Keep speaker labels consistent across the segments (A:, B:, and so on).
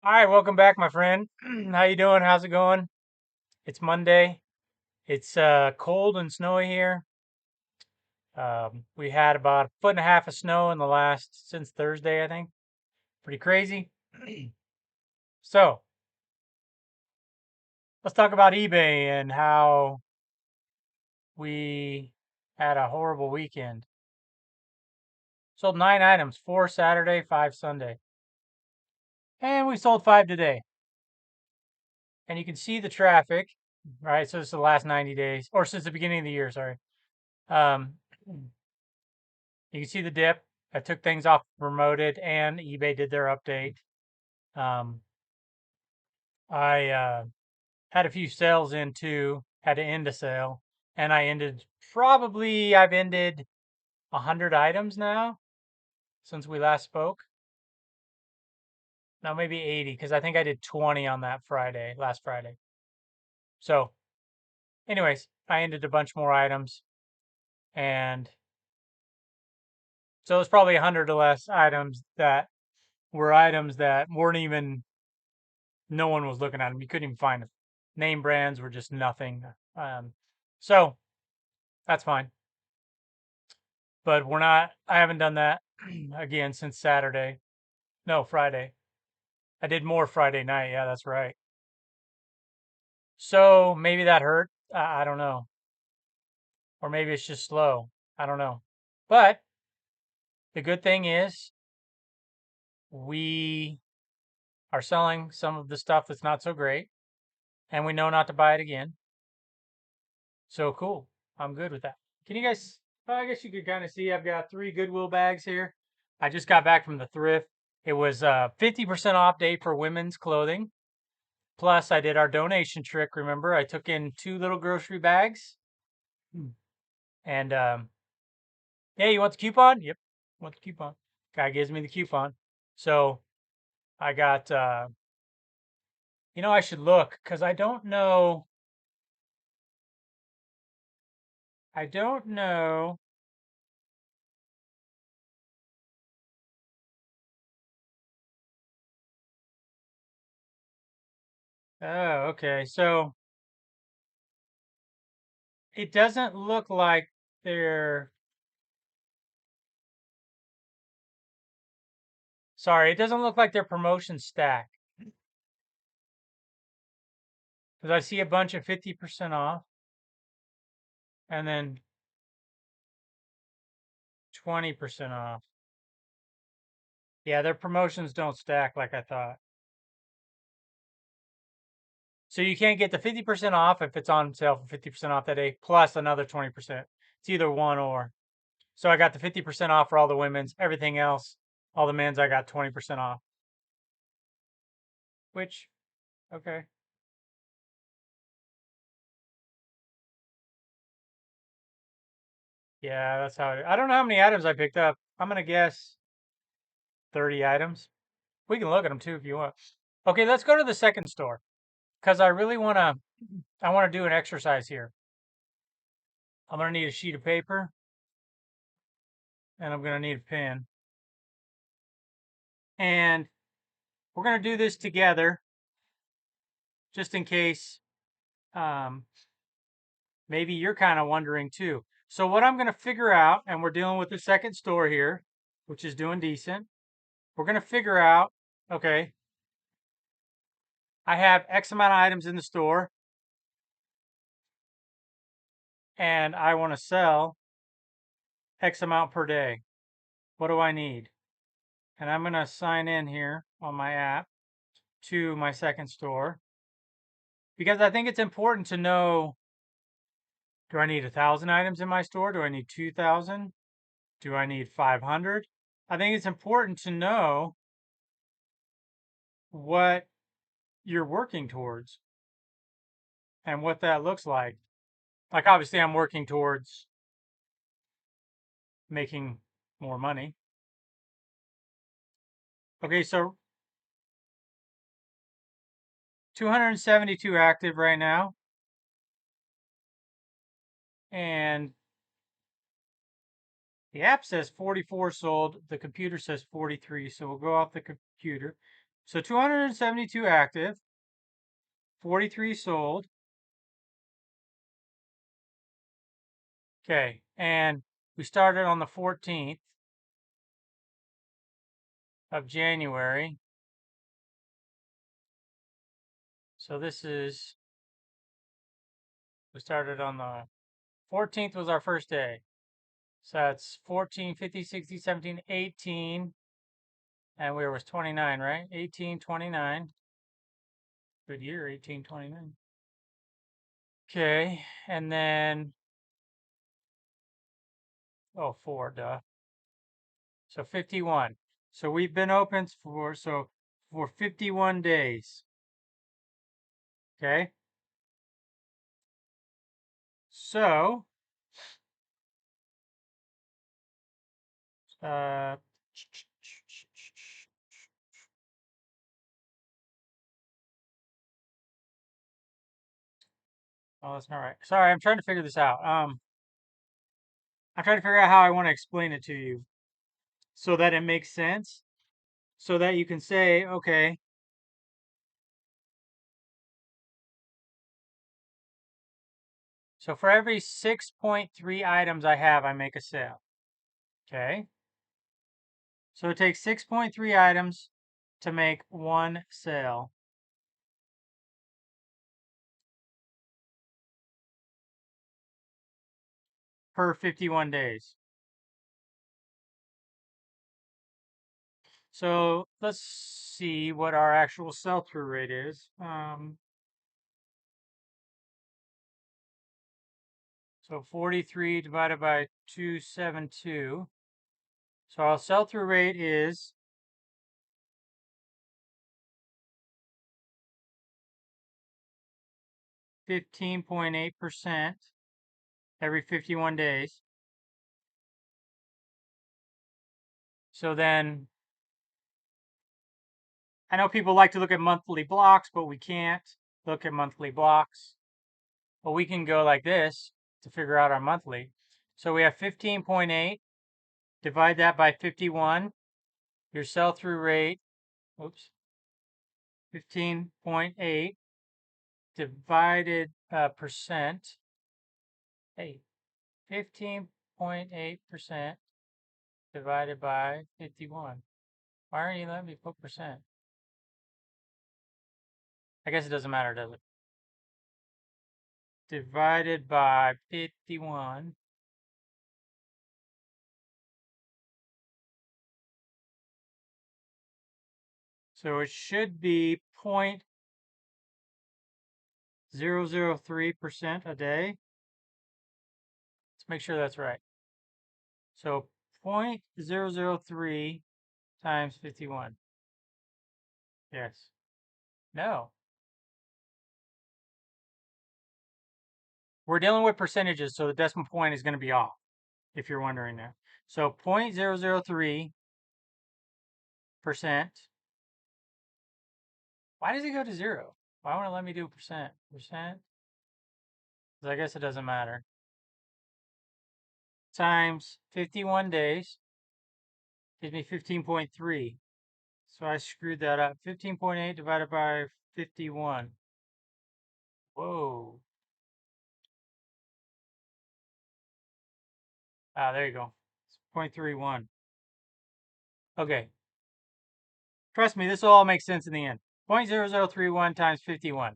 A: All right, welcome back, my friend. How you doing? How's it going? It's Monday. It's cold and snowy here. We had about a foot and a half of snow in the last since Thursday, I think. Pretty crazy. So let's talk about eBay and how we had a horrible weekend. Sold 9 items, 4 Saturday, 5 Sunday, and we sold 5 today. And you can see the traffic, right? So this is the last 90 days, or since the beginning of the year. Sorry. Um, You can see the dip. I took things off promoted and eBay did their update. I had a few sales in too, had to end a sale. And I've ended 100 items now since we last spoke. No, maybe 80 because I think I did 20 on that last Friday. So, anyways, I ended a bunch more items. And so it's probably 100 or less items that weren't even no one was looking at them. You couldn't even find them. Name brands were just nothing. So that's fine. But I haven't done that again since Saturday. No, Friday. I did more Friday night. Yeah, that's right. So maybe that hurt. I don't know. Or maybe it's just slow. I don't know. But the good thing is we are selling some of the stuff that's not so great and we know not to buy it again. So cool. I'm good with that. Can you guys, I guess you could kind of see I've got 3 Goodwill bags here. I just got back from the thrift. It was a 50% off day for women's clothing. Plus, I did our donation trick. Remember, I took in 2 little grocery bags. Hmm. And yeah, you want the coupon? Yep, want the coupon. Guy gives me the coupon. So I got, I should look because I don't know. I don't know. Oh, okay. So it doesn't look like they're Sorry, it doesn't look like their promotion stack because I see a bunch of 50% off and then 20% off. Yeah, their promotions don't stack like I thought. So you can't get the 50% off if it's on sale for 50% off that day plus another 20%. It's either one or. So I got the 50% off for all the women's, everything else, all the men's, I got 20% off. Which, okay. Yeah, that's I don't know how many items I picked up. I'm going to guess 30 items. We can look at them too if you want. Okay, let's go to the second store because I want to do an exercise here. I'm going to need a sheet of paper and I'm going to need a pen. And we're going to do this together just in case um, maybe you're kind of wondering too. So what I'm going to figure out, and we're dealing with the second store here, which is doing decent. We're going to figure out, okay, I have X amount of items in the store and I want to sell X amount per day. What do I need? And I'm going to sign in here on my app to my second store because I think it's important to know, do I need 1,000 items in my store? Do I need 2,000? Do I need 500? I think it's important to know what you're working towards and what that looks like. Like, obviously, I'm working towards making more money. Okay, so 272 active right now. And the app says 44 sold. The computer says 43. So we'll go off the computer. So 272 active, 43 sold. Okay, and we started on the 14th of January. So this is, we started on the 14th was our first day. So that's 14, 50, 60, 17, 18. And we was 29, right? 18, 29. Good year, 18, 29. Okay, and then, oh, 4, duh. So 51. So we've been open for 51 days. Okay. So uh oh, that's not right. Sorry, I'm trying to figure this out. I'm trying to figure out how I want to explain it to you so that it makes sense. So that you can say, okay, so for every 6.3 items I have, I make a sale. Okay. So it takes 6.3 items to make one sale per 51 days. So let's see what our actual sell-through rate is. So 43 divided by 272. So our sell-through rate is 15.8% every 51 days. So then, I know people like to look at monthly blocks, but we can't look at monthly blocks. But we can go like this to figure out our monthly. So we have 15.8, divide that by 51. Your sell-through rate, oops, 15.8 divided percent. Hey, 15.8% divided by 51. Why aren't you letting me put percent? I guess it doesn't matter, does it? Divided by 51. So it should be 0.003% a day. Let's make sure that's right. So 0.003 times 51. Yes. No. We're dealing with percentages, so the decimal point is going to be off, if you're wondering that. So 0.003%. Why does it go to 0? Why won't it let me do percent? Percent? I guess it doesn't matter. Times 51 days gives me 15.3. So I screwed that up. 15.8 divided by 51. Whoa. Ah, there you go. It's 0.31. Okay. Trust me, this will all make sense in the end. 0.0031 times 51.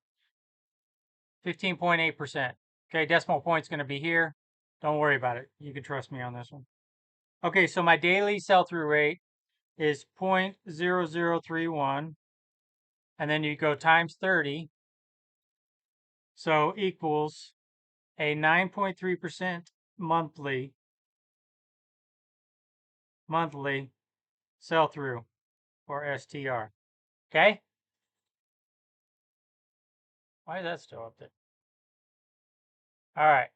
A: 15.8%. Okay, decimal point's going to be here. Don't worry about it. You can trust me on this one. Okay, so my daily sell-through rate is 0.0031. And then you go times 30. So equals a 9.3% monthly sell-through, or STR. Okay? Why is that still up there? All right.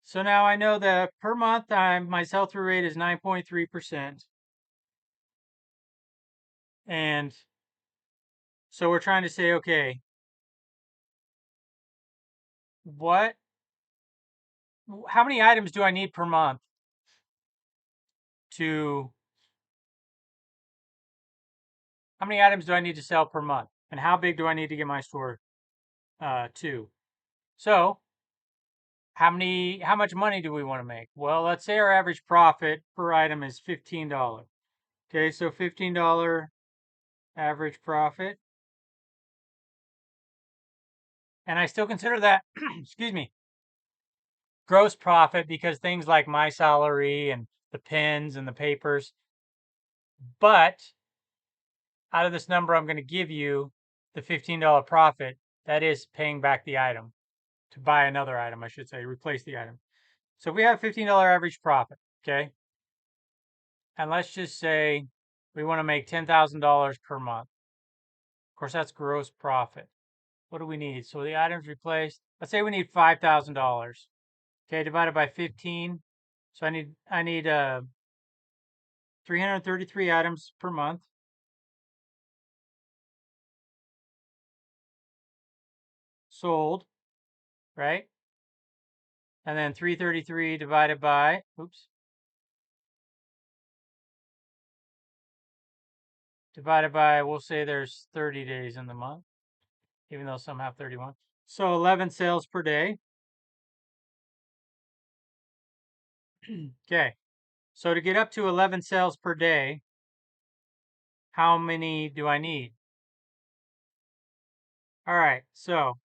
A: So now I know that per month my sell-through rate is 9.3%. And so we're trying to say, okay, how many items do I need per month to how many items do I need to sell per month? And how big do I need to get my store to? So how much money do we want to make? Well, let's say our average profit per item is $15. Okay, so $15 average profit. And I still consider that, excuse me, gross profit because things like my salary and the pens and the papers. But out of this number I'm going to give you, the $15 profit, that is paying back the item to buy another item, I should say, replace the item. So if we have $15 average profit, okay, and let's just say we want to make $10,000 per month. Of course, that's gross profit. What do we need? So the items replaced, let's say we need $5,000. Okay, divided by 15. So I need 333 items per month. Sold, right? And then 333 divided by, we'll say there's 30 days in the month, even though some have 31. So 11 sales per day. Okay, so to get up to 11 sales per day, how many do I need? All right, so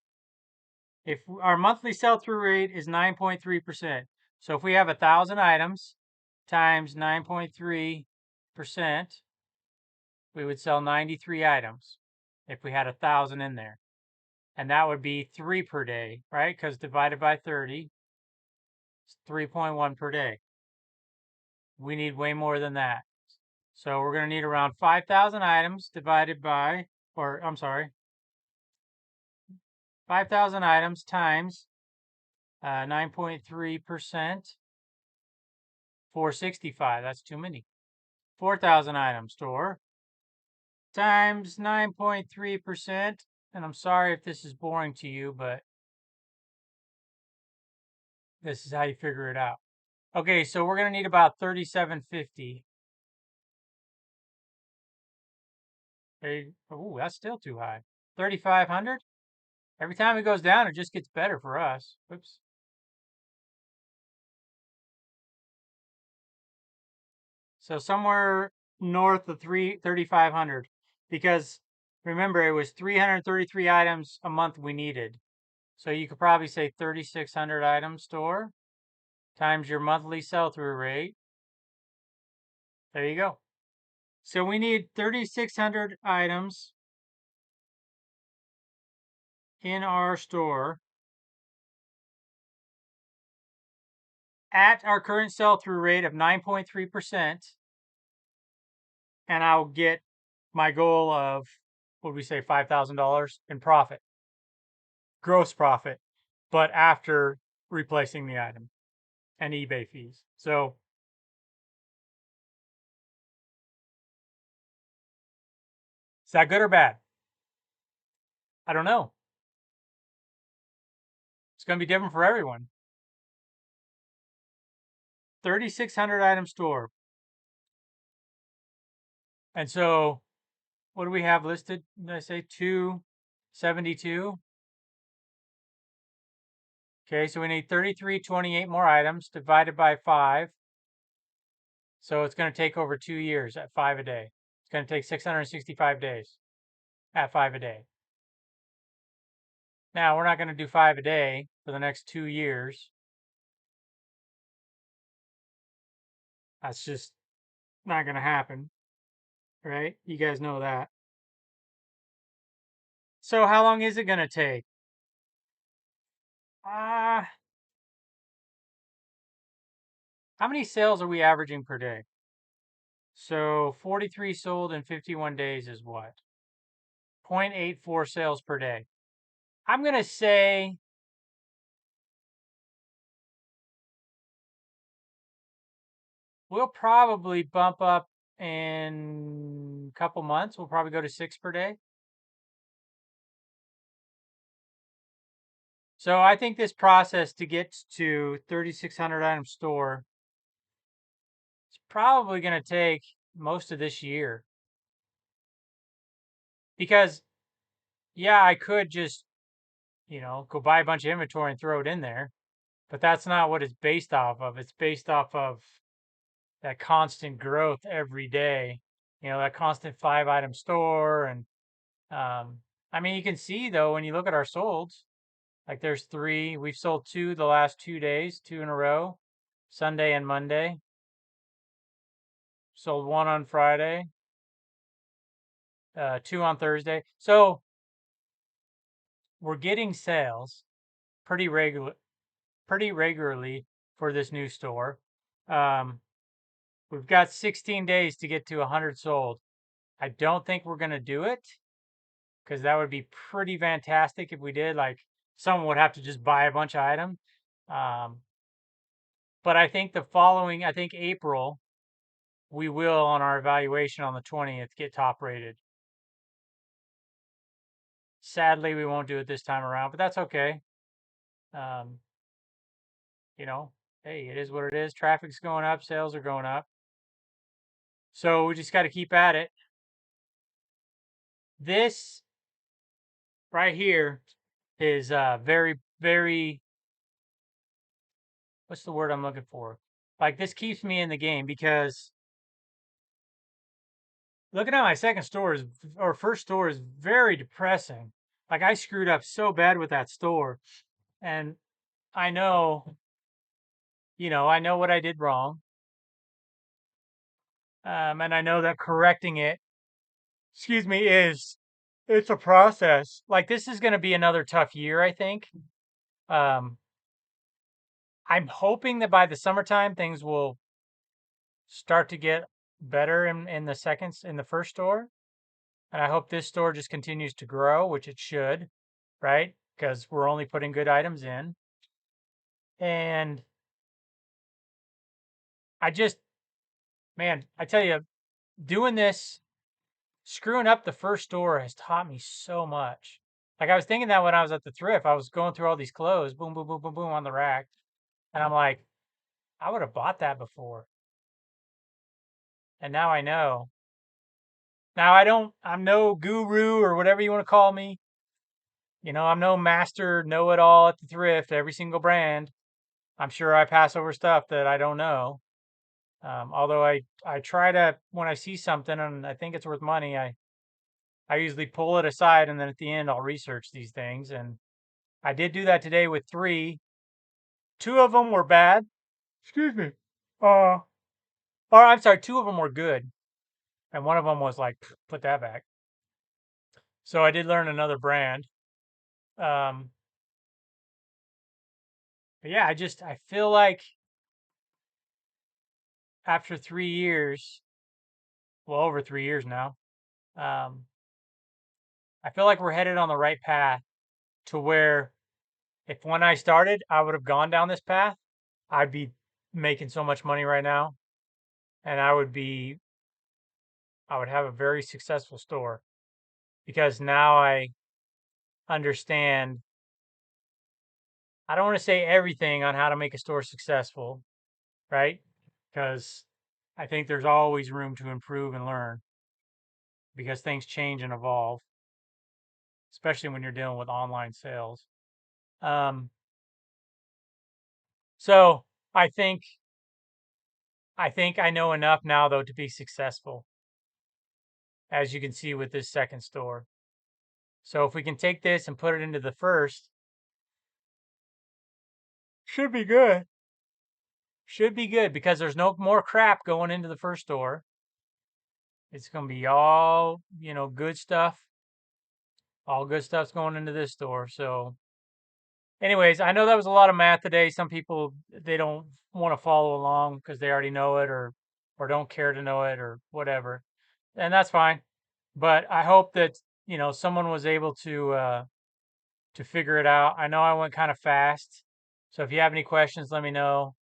A: if our monthly sell-through rate is 9.3%, so if we have 1,000 items times 9.3%, we would sell 93 items if we had 1,000 in there. And that would be 3 per day, right? Because divided by 30, it's 3.1 per day. We need way more than that. So we're going to need around 5,000 items divided by, 5,000 items times 9.3%, 465. That's too many. 4,000 item store times 9.3%. And I'm sorry if this is boring to you, but this is how you figure it out. Okay, so we're going to need about 3,750. Oh, that's still too high. 3,500? Every time it goes down, it just gets better for us. Oops. So somewhere north of 3,500, because remember it was 333 items a month we needed. So you could probably say 3,600 item store times your monthly sell-through rate. There you go. So we need 3,600 items in our store at our current sell-through rate of 9.3%, and I'll get my goal of, what would we say, $5,000 in profit, gross profit, but after replacing the item and eBay fees. So is that good or bad? I don't know. It's going to be different for everyone. 3,600 item store. And so what do we have listed? Did I say 272? Okay, so we need 3,328 more items divided by 5. So it's going to take over 2 years at 5 a day. It's going to take 665 days at 5 a day. Now, we're not going to do 5 a day for the next 2 years. That's just not going to happen, right? You guys know that. So how long is it going to take? How many sales are we averaging per day? So 43 sold in 51 days is what? 0.84 sales per day. I'm going to say we'll probably bump up in a couple months. We'll probably go to 6 per day. So I think this process to get to 3,600 item store is probably going to take most of this year. because yeah, I could just, go buy a bunch of inventory and throw it in there, but that's not what it's based off of. It's based off of that constant growth every day, that constant 5 item store. And I mean, you can see though, when you look at our solds, like there's three, we've sold two the last 2 days, two in a row, Sunday and Monday, sold one on Friday, two on Thursday. So we're getting sales pretty regularly for this new store. Um, we've got 16 days to get to 100 sold. I don't think we're going to do it because that would be pretty fantastic if we did. Like someone would have to just buy a bunch of items. Um, but I think I think April, we will on our evaluation on the 20th get top rated. Sadly, we won't do it this time around, but that's okay. Um, you know, hey, it is what it is. Traffic's going up, sales are going up. So we just got to keep at it. This right here is very, very, what's the word I'm looking for? Like this keeps me in the game because looking at my second store or first store is very depressing. Like I screwed up so bad with that store, and I know, I know what I did wrong. And I know that correcting it, excuse me, it's a process. Like this is going to be another tough year, I think. Um, I'm hoping that by the summertime things will start to get better in the first store. And I hope this store just continues to grow, which it should, right? Because we're only putting good items in. And I just, man, I tell you, doing this, screwing up the first store has taught me so much. Like I was thinking that when I was at the thrift, I was going through all these clothes, boom, boom, boom, boom, boom on the rack. And I'm like, I would have bought that before. And now I know. Now I'm no guru or whatever you want to call me. I'm no master know-it-all at the thrift, every single brand. I'm sure I pass over stuff that I don't know. Although I try to, when I see something and I think it's worth money, I usually pull it aside and then at the end I'll research these things. And I did do that today with three. Two of them were bad. Excuse me. Or I'm sorry, two of them were good. And one of them was like, put that back. So I did learn another brand. Um, but yeah, I feel like after 3 years, well, over 3 years now, um, I feel like we're headed on the right path to where if when I started, I would have gone down this path, I'd be making so much money right now. And I would have a very successful store because now I understand. I don't want to say everything on how to make a store successful, right? Because I think there's always room to improve and learn because things change and evolve, especially when you're dealing with online sales. Um, so I think I know enough now though to be successful, as you can see with this second store. So if we can take this and put it into the first, should be good. Should be good because there's no more crap going into the first store. It's going to be all, good stuff. All good stuff's going into this store. So, anyways, I know that was a lot of math today. Some people they don't want to follow along because they already know it or don't care to know it or whatever. And that's fine. But I hope that, someone was able to figure it out. I know I went kind of fast. So if you have any questions, let me know.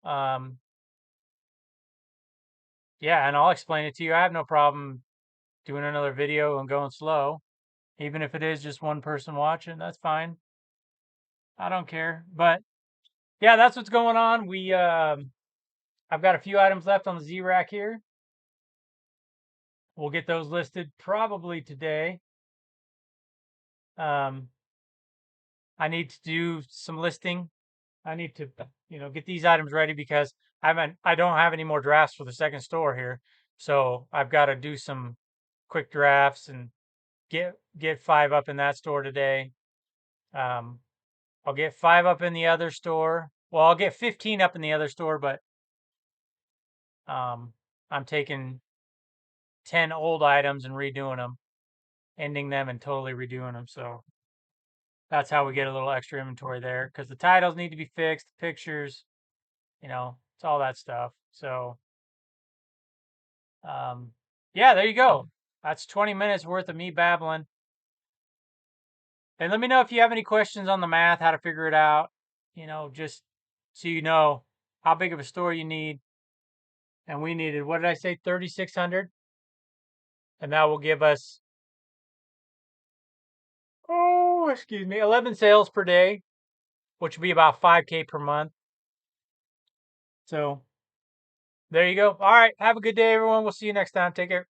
A: Yeah, and I'll explain it to you. I have no problem doing another video and going slow. Even if it is just one person watching, that's fine. I don't care. But yeah, that's what's going on. I've got a few items left on the Z rack here. We'll get those listed probably today. I need to do some listing. I need to, get these items ready because I don't have any more drafts for the second store here. So I've got to do some quick drafts and get 5 up in that store today. Um, I'll get 5 up in the other store. Well, I'll get 15 up in the other store, but I'm taking 10 old items and redoing them, ending them and totally redoing them. So that's how we get a little extra inventory there because the titles need to be fixed, the pictures, it's all that stuff. So, yeah, there you go. That's 20 minutes worth of me babbling. And let me know if you have any questions on the math, how to figure it out, just so you know how big of a store you need. And we needed, what did I say, 3,600? And that will give us, 11 sales per day, which would be about 5K per month. So there you go. All right. Have a good day, everyone. We'll see you next time. Take care.